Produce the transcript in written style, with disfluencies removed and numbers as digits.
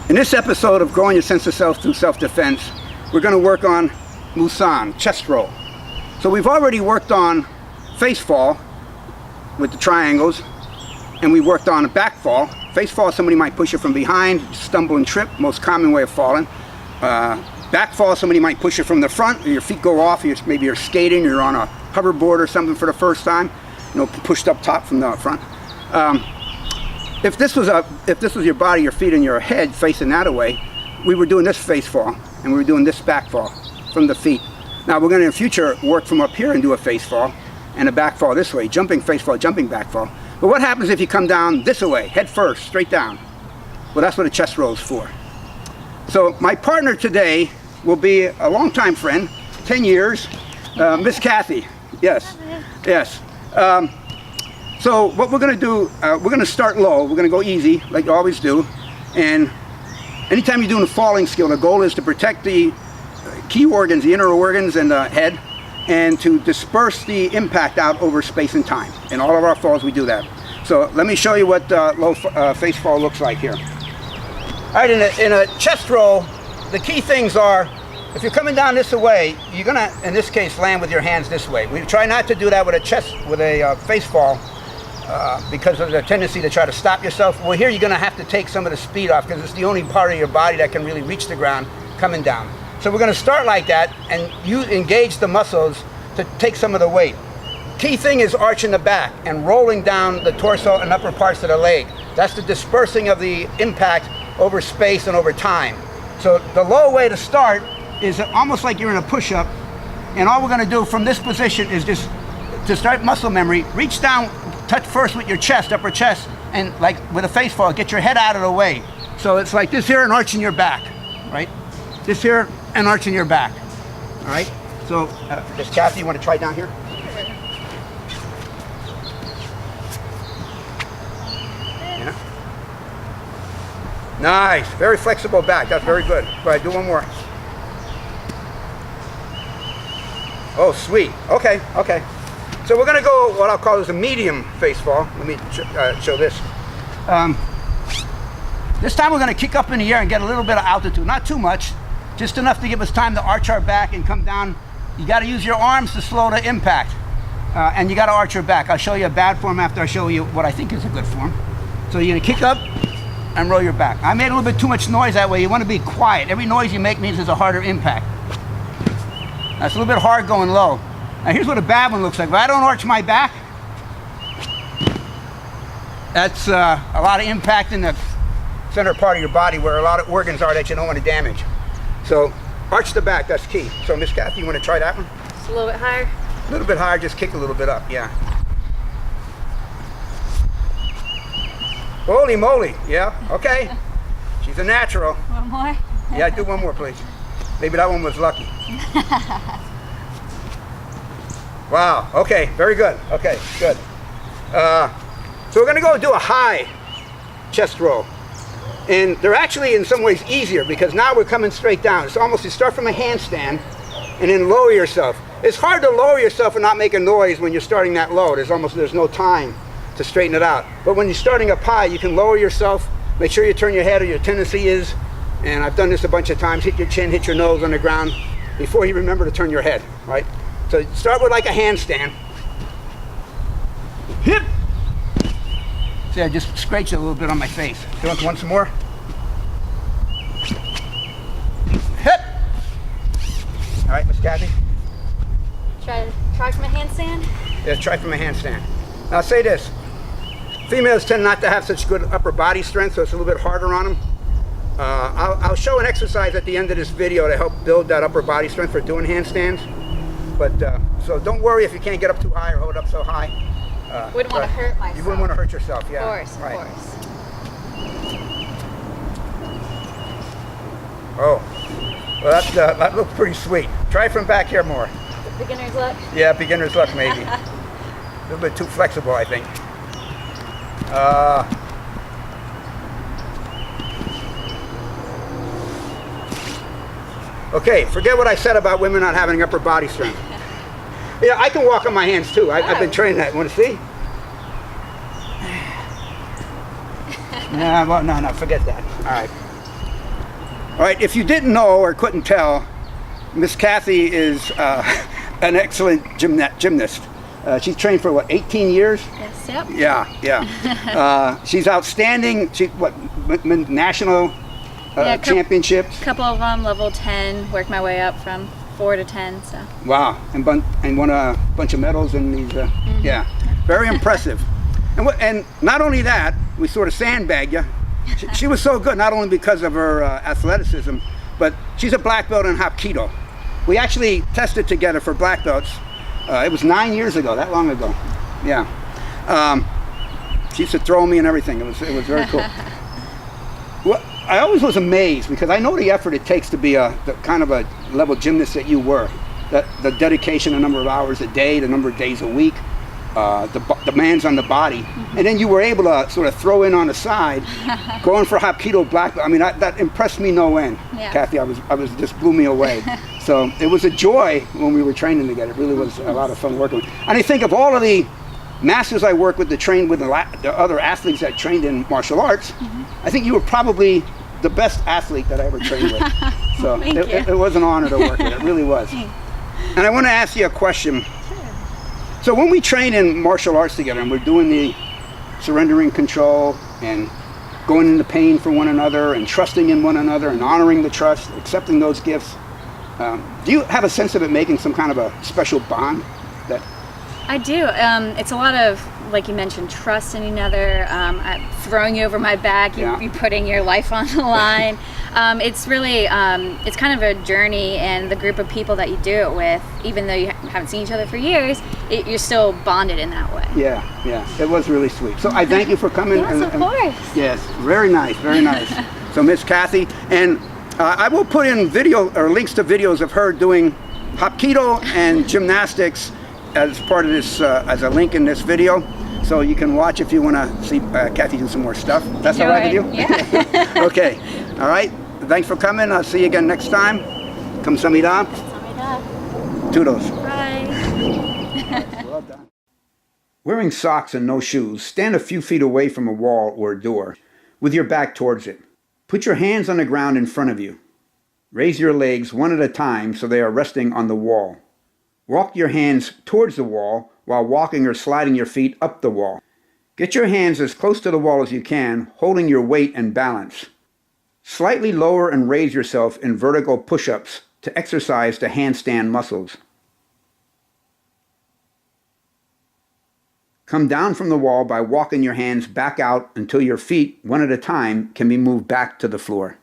In this episode of Growing Your Sense of Self Through Self-Defense, we're going to work on Musan, chest roll. So we've already worked on face fall with the triangles, and we worked on a back fall. Face fall, somebody might push you from behind, stumble and trip, most common way of falling. Back fall, somebody might push you from the front, your feet go off, maybe you're skating, you're on a hoverboard or something for the first time, pushed up top from the front. If this was your body, your feet, and your head facing that away, we were doing this face fall, and we were doing this back fall from the feet. Now we're going to in the future work from up here and do a face fall and a back fall this way, jumping face fall, jumping back fall. But what happens if you come down this way, head first, straight down? Well, that's what a chest roll is for. So my partner today will be a longtime friend, 10 years, Miss Cathy. Yes, yes. So what we're going to do, we're going to start low. We're going to go easy, like you always do. And anytime you're doing a falling skill, the goal is to protect the key organs, the inner organs and the head, and to disperse the impact out over space and time. In all of our falls, we do that. So let me show you what low face fall looks like here. All right, in a chest roll, the key things are, if you're coming down this way, you're going to, in this case, land with your hands this way. We try not to do that with a face fall, because of the tendency to try to stop yourself. Well, here you're going to have to take some of the speed off because it's the only part of your body that can really reach the ground coming down. So we're going to start like that, and you engage the muscles to take some of the weight. Key thing is arching the back and rolling down the torso and upper parts of the leg. That's the dispersing of the impact over space and over time. So the low way to start is almost like you're in a push-up, and all we're going to do from this position is just to start muscle memory, reach down, touch first with your chest, upper chest, and like with a face fall, get your head out of the way. So it's like this here and arching your back, right? This here and arching your back, all right? So, just Cathy, you want to try down here? Yeah. Nice, very flexible back, that's very good. All right, do one more. Oh, sweet, okay, okay. So we're going to go what I'll call as a medium face fall. Let me show this. This time we're going to kick up in the air and get a little bit of altitude. Not too much, just enough to give us time to arch our back and come down. You got to use your arms to slow the impact. And you got to arch your back. I'll show you a bad form after I show you what I think is a good form. So you're going to kick up and roll your back. I made a little bit too much noise that way. You want to be quiet. Every noise you make means there's a harder impact. That's a little bit hard going low. Now here's what a bad one looks like. If I don't arch my back, that's a lot of impact in the center part of your body where a lot of organs are that you don't want to damage. So arch the back, that's key. So Miss Cathy, you want to try that one? Just a little bit higher? A little bit higher, just kick a little bit up, yeah. Holy moly, yeah, okay. She's a natural. One more? Yeah, do one more, please. Maybe that one was lucky. Wow, okay, very good. Okay, good. So we're going to go do a high chest roll. And they're actually in some ways easier because now we're coming straight down. It's almost, you start from a handstand and then lower yourself. It's hard to lower yourself and not make a noise when you're starting that low. There's no time to straighten it out. But when you're starting up high, you can lower yourself, make sure you turn your head, or your tendency is, and I've done this a bunch of times, hit your chin, hit your nose on the ground before you remember to turn your head, right? So start with like a handstand. Hip. See, I just scratched it a little bit on my face. You want one some more? Hip. All right, Miss Cathy. Try from a handstand? Yeah, try from a handstand. Now say this. Females tend not to have such good upper body strength, so it's a little bit harder on them. I'll show an exercise at the end of this video to help build that upper body strength for doing handstands. But so don't worry if you can't get up too high or hold up so high. Wouldn't want to hurt myself. You wouldn't want to hurt yourself, yeah. Of course, right. of course. Oh, well that looks pretty sweet. Try from back here more. Beginner's luck? Yeah, beginner's luck maybe. A little bit too flexible, I think. Okay, forget what I said about women not having upper body strength. Yeah, I can walk on my hands too. I've been training that. Want to see? No, well, no, forget that. All right. All right, if you didn't know or couldn't tell, Miss Cathy is an excellent gymnast. She's trained for what, 18 years? Yes, yep. Yeah. She's outstanding. She national championships. A couple of them, level 10. Worked my way up from 4 to 10. So. Wow, and won a bunch of medals in these. Yeah, very impressive. And not only that, we sort of sandbagged you. She was so good, not only because of her athleticism, but she's a black belt in Hapkido. We actually tested together for black belts. It was 9 years ago, that long ago. Yeah. She used to throw me and everything. It was very cool. Well, I always was amazed because I know the effort it takes to be the kind of a level gymnast that you were. The dedication, the number of hours a day, the number of days a week. The demands on the body, and then you were able to sort of throw in on the side, going for Hapkido black belt. I mean, that impressed me no end, yeah. Cathy. I was just blew me away. So it was a joy when we were training together. It really was a lot of fun working with. And I think of all of the masters I worked with that trained with the other athletes that trained in martial arts, I think you were probably the best athlete that I ever trained with. So it was an honor to work with. It really was. And I want to ask you a question. So when we train in martial arts together and we're doing the surrendering control and going into pain for one another and trusting in one another and honoring the trust, accepting those gifts, do you have a sense of it making some kind of a special bond? I do. It's a lot of, like you mentioned, trust in another, throwing you over my back, you putting your life on the line. It's really, it's kind of a journey, and the group of people that you do it with, even though you haven't seen each other for years, you're still bonded in that way. Yeah, it was really sweet. So I thank you for coming. Yes, of course. Yes, very nice, very nice. So Miss Cathy, and I will put in video or links to videos of her doing Hapkido and gymnastics as part of this, as a link in this video. So you can watch if you want to see Cathy do some more stuff. That's all right with you? Yeah. Okay. All right. Thanks for coming. I'll see you again next time. Kamsahamnida. Toodles. Bye. Well done. Wearing socks and no shoes, stand a few feet away from a wall or a door with your back towards it. Put your hands on the ground in front of you. Raise your legs one at a time so they are resting on the wall. Walk your hands towards the wall while walking or sliding your feet up the wall. Get your hands as close to the wall as you can, holding your weight and balance. Slightly lower and raise yourself in vertical push-ups to exercise the handstand muscles. Come down from the wall by walking your hands back out until your feet, one at a time, can be moved back to the floor.